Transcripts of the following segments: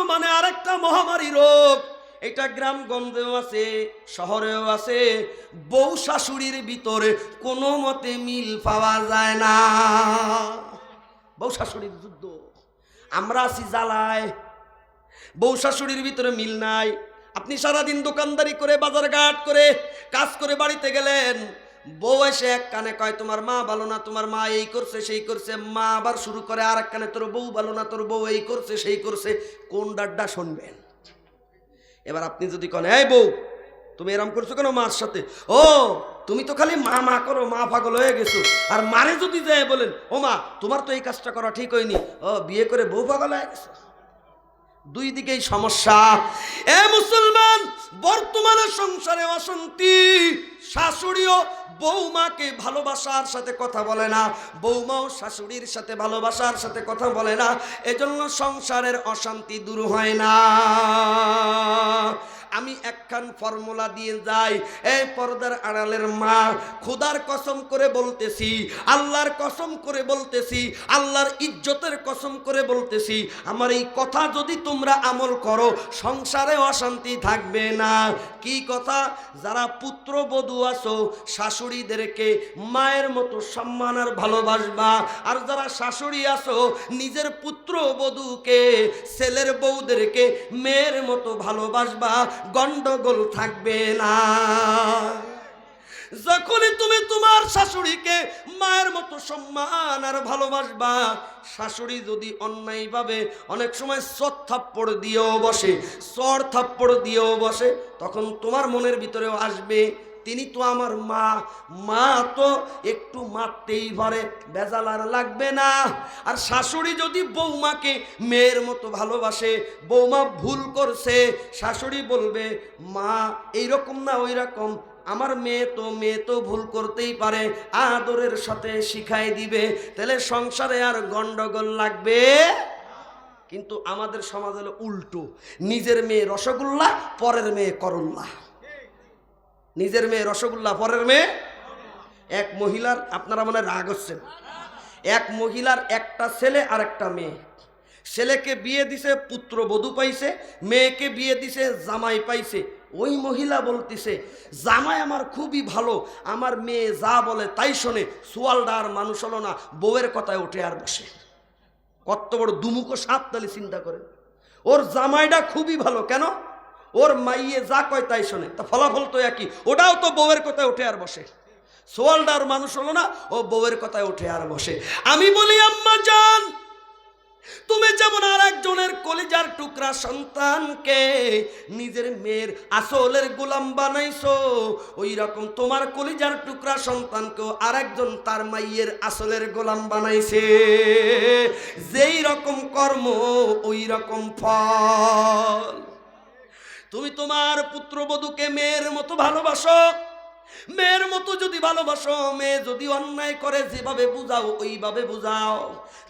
বর্তমানে আরেকটা মহামারী রোগ, এটা গ্রামগঞ্জেও আছে, শহরেও আছে। বউ শাশুড়ির ভিতরে কোনো মতে মিল পাওয়া যায় না। বউ শাশুড়ির যুদ্ধ, আমরা আছি জ্বালায়, বউ শাশুড়ির ভিতরে মিল নাই। আপনি সারাদিন দোকানদারি করে বাজার ঘাট করে কাজ করে বাড়িতে গেলেন, বউ এসে এক কানে কয় তোমার মা ভালো না, তোমার মা এই করছে সেই করছে, মা আবার শুরু করে আর এক কানে তোর বউ ভালো না, তোর বউ এই করছে সেই করছে। কোন ডাড্ডা শুনবেন? এবার আপনি যদি কন এই বউ তুমি এরম করছো কেন মার সাথে, ও তুমি তো খালি মা মা করো, মা পাগল হয়ে গেছো। আর মারে যদি যায় বলেন ও মা তোমার তো এই কাজটা করা ঠিক হয়নি, ও বিয়ে করে বউ পাগল হয়ে গেছো। দুই দিকেই সমস্যা। এ মুসলমান, বর্তমানে সংসারে অশান্তি। শাশুড়িও বৌমাকে ভালোবাসার সাথে কথা বলে না, বৌমাও শাশুড়ির সাথে ভালোবাসার সাথে কথা বলে না, এজন্য সংসারের অশান্তি দূর হয় না। আমি একখান ফর্মুলা দিয়ে যাই, এই পর্দার আড়ালের মা, খোদার কসম করে বলতেছি, আল্লাহর কসম করে বলতেছি, আল্লাহর ইজ্জতের কসম করে বলতেছি, আমার এই কথা যদি তোমরা আমল করো সংসারে অশান্তি থাকবে না। কি কথা? যারা পুত্রবধূ আছো শাশুড়িদেরকে মায়ের মতো সম্মান আর ভালোবাসবা, আর যারা শাশুড়ি আছো নিজের পুত্রবধূকে ছেলের বউদেরকে মেয়ের মতো ভালোবাসবা, গন্ডগোল থাকবে না। যখনই তুমি তোমার শাশুড়িকে মায়ের মতো সম্মান আর ভালোবাসবা, শাশুড়ি যদি অন্যায়ভাবে অনেক সময় চট থাপ্পড় দিয়েও বসে, চড় থাপ্পড় দিয়েও বসে, তখন তোমার মনের ভিতরেও আসবে তিনি তো আমার মা, মা তো একটু মারতেই পারে, বেজাল আর লাগবে না। আর শাশুড়ি যদি বৌমাকে মেয়ের মতো ভালোবাসে, বৌমা ভুল করছে, শাশুড়ি বলবে মা এইরকম না ওই রকম, আমার মেয়ে তো ভুল করতেই পারে, আদরের সাথে শিখাই দিবে, তাহলে সংসারে আর গন্ডগোল লাগবে। কিন্তু আমাদের সমাজ হলো উল্টো, নিজের মেয়ে রসগোল্লা, পরের মেয়ে করল্লা। নিজের মেয়ে রসগোল্লা, পরের মেয়ে। এক মহিলার, আপনারা মনে রাগ হচ্ছেন, এক মহিলার একটা ছেলে আর একটা মেয়ে, ছেলেকে বিয়ে দিছে পুত্রবধূ পাইছে, মেয়েকে বিয়ে দিছে জামাই পাইছে। ওই মহিলা বলতেছে জামাই আমার খুবই ভালো, আমার মেয়ে যা বলে তাই শোনে, সোয়ালদার মানুষ হলো না, বউয়ের কথায় ওঠে আর বসে। কত বড় দুমুখো সাপ, তাহলে চিন্তা করে। ওর জামাইটা খুবই ভালো, কেন? ওর মাইয়ে যা কয় তাই শোনে, তা ফলাফল তো একই, ওটাও তো বউয়ের কথায় ওঠে আর বসে। সোয়ালদার মানুষ হলো না, ও বউয়ের কথায় ওঠে আর বসে। আমি বলি আম্মা জান, তুমি যেমন আর একজনের কলিজার টুকরা সন্তানকে নিজের মেয়ের আসলের গোলাম বানাইছো, ওই রকম তোমার কলিজার টুকরা সন্তানকেও আর একজন তার মাইয়ের আসলের গোলাম বানাইছে। যেই রকম কর্ম ওই রকম ফল। তুমি তোমার পুত্রবধূকে মেয়ের মতো ভালোবাসো, মেয়ের মতো যদি ভালোবাসো, মেয়ে যদি অন্যায় করে যেভাবে বুঝাও ওইভাবে বুঝাও।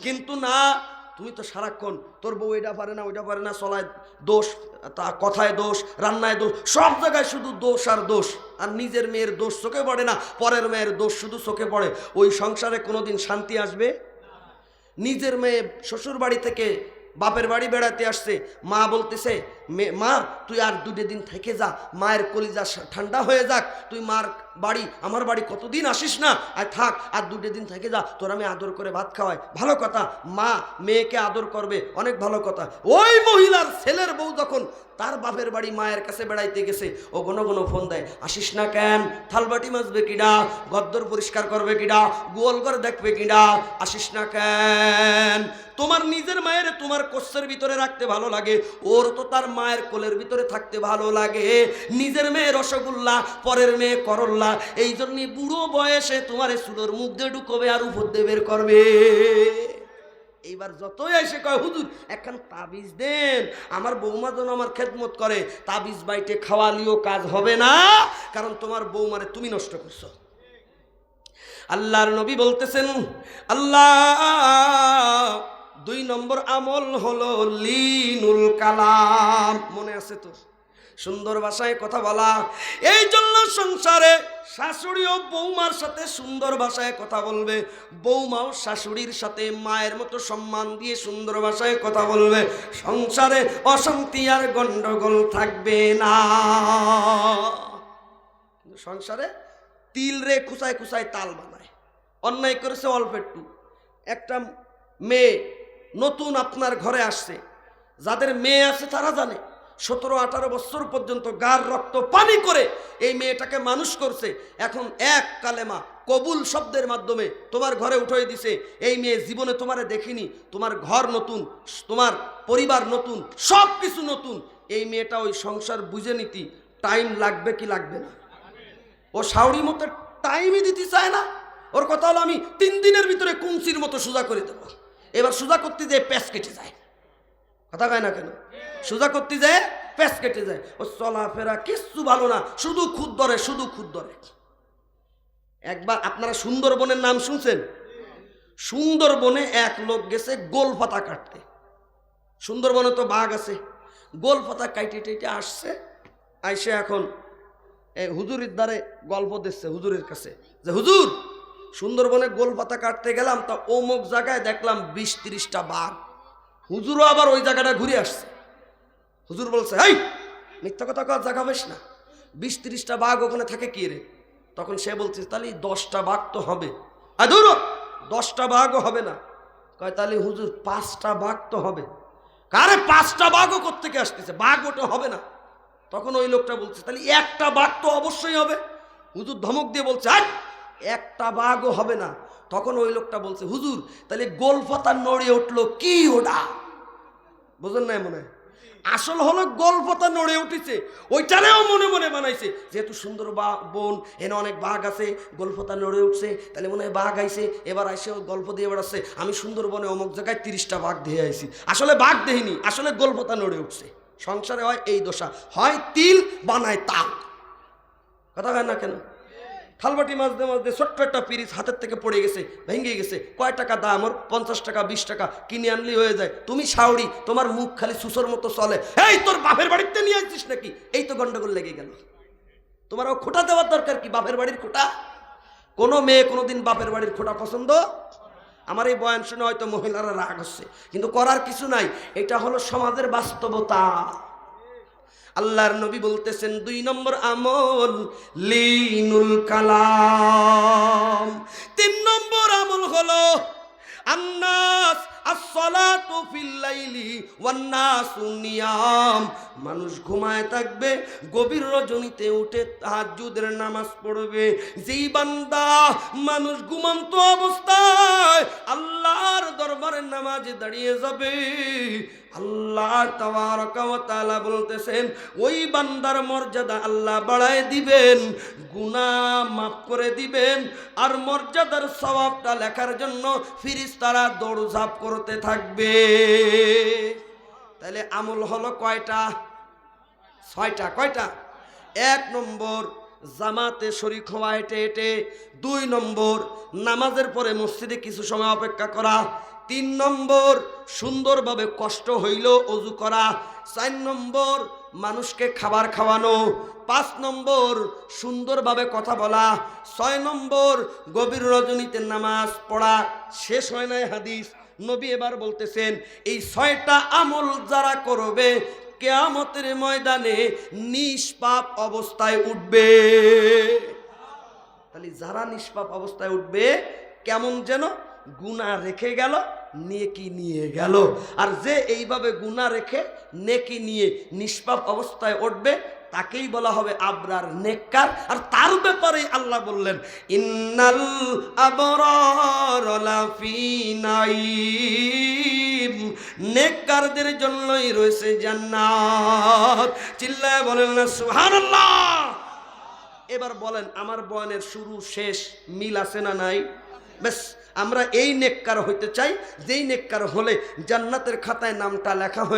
কিন্তু না, তুমি তো সারাক্ষণ তোর বউ এটা পারে না ওইটা পারে না, চলায় দোষ, তা কথায় দোষ, রান্নায় দোষ, সব জায়গায় শুধু দোষ আর দোষ। আর নিজের মেয়ের দোষ চোখে পড়ে না, পরের মেয়ের দোষ শুধু চোখে পড়ে। ওই সংসারে কোনোদিন শান্তি আসবে? নিজের মেয়ে শ্বশুর বাড়ি থেকে বাপের বাড়ি বেড়াতে আসছে, মা বলতেছে মা তুই আর 2 দিন থেকে যা, মায়ের কলিজা ঠান্ডা হয়ে যাক, তুই মার বাড়ি আমার বাড়ি কতদিন আসিস না, আর থাক, আর 2 দিন থেকে যা, তোর আমি আদর করে ভাত খাওয়াই। ভালো কথা, মা মেয়েকে আদর করবে, অনেক ভালো কথা। ওই মহিলার ছেলের বউ যখন তার বাপের বাড়ি মায়ের কাছে বেড়াইতে গেছে, ও ঘন ঘন ফোন দেয়, আসিস না কেন? থালবাটি মাজবে কিডা, গদ্দর পরিষ্কার করবে কিডা, গোয়াল ঘর দেখবে কিডা, আসিস না কেন? তোমার নিজের মায়ের তোমার কোষের ভিতরে রাখতে ভালো লাগে, ওর তো তার মায়ের কোলের ভিতরে থাকতে ভালো লাগে। নিজের মেয়ে রসগোল্লা, পরের মেয়ে করল্লা, এই জন্য বুড়ো বয়সে তোমার চুলোর মুখ দিয়ে ঢুকবে আর উপর দিয়ে বের করবে। এইবার যতই এসে কয় হুজুর একখান তাবিজ দেন, আমার বৌমা যেন আমার খেদমত করে, তাবিজ বাইটে খাওয়ালিও কাজ হবে না, কারণ তোমার বৌমারে তুমি নষ্ট করছো। আল্লাহর নবী বলতেছেন, আল্লাহ 2 নম্বর আমল হলো লিনুল কালাম। মনে আছে তো? সুন্দর ভাষায় কথা বলা। এই জন্য সংসারে শাশুড়ি ও বৌমার সাথে সুন্দর ভাষায় কথা বলবে, বৌমাও শাশুড়ির সাথে মায়ের মতো সম্মান দিয়ে সুন্দর ভাষায় কথা বলবে। সংসারে অশান্তি আর গন্ডগোল থাকবে না। সংসারে তিল রে খুসায় খুসায় তাল বানায়। অন্যায় করেছে অল্প একটু। একটা মেয়ে নতুন আপনার ঘরে আসছে, যাদের মেয়ে আছে তারা জানে 17-18 বছর পর্যন্ত গার রক্ত পানি করে এই মেয়েটাকে মানুষ করছে। এখন এক কালেমা কবুল শব্দের মাধ্যমে তোমার ঘরে উঠিয়ে দিছে। এই মেয়ে জীবনে তোমারে দেখিনি, তোমার ঘর নতুন, তোমার পরিবার নতুন, সব কিছু নতুন। এই মেয়েটা ওই সংসার বুঝে নিতে টাইম লাগবে কি লাগবে না? ও শাওড়ি মতো টাইমই দিতে চায় না। ওর কথা হলো আমি 3 দিনের ভিতরে কুঞ্চির মতো সোজা করে দেবো। এবার সোজা করতে যেয়ে প্যাঁচ কেটে যায়। কথা কয় না কেন? সোজা করতে যায় প্যাঁচ কেটে যায়। ও চলাফেরা কিচ্ছু ভালো না, শুধু খুদ ধরে, শুধু খুদ ধরে। একবার আপনারা সুন্দরবনের নাম শুনছেন? সুন্দরবনে এক লোক গেছে গোল পাতা কাটতে। সুন্দরবনে তো বাঘ আছে, গোল পাতা কাইটে টেটে আসছে। আইসে এখন এই হুজুরের দ্বারে গল্প দিচ্ছে হুজুরের কাছে যে হুজুর, সুন্দরবনে গোল পাতা কাটতে গেলাম, তা অমুক জায়গায় দেখলাম 20-30টা বাঘ। হুজুরও আবার ওই জায়গাটা ঘুরে আসছে। হুজুর বলছে, এই মিথ্যা কথা কওয়ার জায়গা বেশ না, 20-30টা বাঘ ওখানে থাকে কি রে? তখন সে বলছে, তাহলে 10টা বাঘ তো হবে। আর ধরো 10টা বাঘও হবে না। কয় তাহলে হুজুর 5টা বাঘ তো হবে। কারে 5টা বাঘও কোত্থেকে আসতেছে, বাঘ ওটা হবে না। তখন ওই লোকটা বলছে, তাহলে একটা বাঘ তো অবশ্যই হবে। হুজুর ধমক দিয়ে বলছে, আর একটা বাঘও হবে না। তখন ওই লোকটা বলছে, হুজুর তাহলে গোল পাতা নড়ে উঠলো কি ওটা? বুঝেন নাই মনে হয়? আসল হলো গোল পাতা নড়ে উঠেছে, ওইটারেও মনে মনে বানাইছে। যেহেতু সুন্দর বন, এনে অনেক বাঘ আছে, গোল পাতা নড়ে উঠছে, তাহলে মনে হয় বাঘ আইছে। এবার আইসে গল্প দিয়ে বেড়াচ্ছে, আমি সুন্দরবনে অমুক জায়গায় 30টা বাঘ দিয়ে আইছি। আসলে বাঘ দেখিনি, আসলে গোল পাতা নড়ে উঠছে। সংসারে হয় এই দশা, হয় তিল বানায় তাল। কথা হয় না কেন? থালবাটি মাঝতে মাঝতে ছোট্ট একটা পিরিচ হাতের থেকে পড়ে গেছে, ভেঙে গেছে। কয় টাকা দাম ওর? 50 টাকা 20 টাকা কিনে আনলি হয়ে যায়। তুমি শাওড়ি, তোমার মুখ খালি সুসোর মতো চলে। এই তোর বাপের বাড়িতে নিয়ে আসছিস নাকি? এই তো গন্ডগোল লেগে গেল। তোমার ও খোটা দেওয়ার দরকার কি? বাপের বাড়ির খোটা? কোনো মেয়ে কোনোদিন বাপের বাড়ির খোটা পছন্দ? আমার এই বয়ান শুনে হয়তো মহিলারা রাগ হচ্ছে, কিন্তু করার কিছু নাই। এটা হলো সমাজের বাস্তবতা। আল্লাহর নবী বলতেছেন 2 নম্বর আমল লিনুল কালাম। 3 নম্বর আমল হলো আন্নাস as-salatu fil-laili wan-nasu niyam। মানুষ ঘুমায় থাকবে, গভীর রজনীতে উঠে তাহাজ্জুদের নামাজ পড়বে। যেই বান্দা মানুষ ঘুমন্ত অবস্থায় আল্লাহর দরবারে নামাজে দাঁড়িয়ে যাবে, আল্লাহ তাবারক ওয়া তাআলা বলতেছেন ওই বান্দার মর্যাদা আল্লাহ বাড়ায় দিবেন, গুনাহ মাফ করে দিবেন, আর মর্যাদার সওয়াবটা লেখার জন্য ফেরেশতারা দৌড়ঝাঁপ করতে থাকবে। তাহলে আমল হলো কয়টা? 6টা। কয়টা? 1 নম্বর জামাতে শরীক হওয়া হেঁটে হেঁটে। 2 নম্বর নামাজের পরে মসজিদে কিছু সময় অপেক্ষা করা। 3 নম্বর সুন্দরভাবে কষ্ট হইল ওযু করা। 4 নম্বর মানুষকে খাবার খাওয়ানো। 5 নম্বর সুন্দরভাবে কথা বলা। 6 নম্বর গভীর রজনীতে নামাজ পড়া। শেষ হয় নাই হাদিস, নবী এবার বলতেছেন এই 6টা আমল যারা করবে কিয়ামতের ময়দানে নিষ্পাপ অবস্থায় উঠবে। তাহলে যারা নিষ্পাপ অবস্থায় উঠবে কেমন যেন গুনাহ রেখে গেল, নেকি নিয়ে গেল। আর যে এইভাবে গুনাহ রেখে নেকি নিয়ে নিষ্পাপ অবস্থায় উঠবে তাকেই বলা হবে আবরার, নেককার। আর তার ব্যাপারে আল্লাহ বললেন ইন্নাল আবরার লাফি নাঈম, নেককারদের জন্যই রয়েছে জান্নাত। চিল্লায় বলেন না সুবহানাল্লাহ। এবার বলেন আমার বয়ানের শুরু শেষ মিল আছে না নাই? বেশ, আমরা এই নেককার হইতে চাই যেই নেককার হলে জান্নাতের খাতায় নামটা লেখা হয়।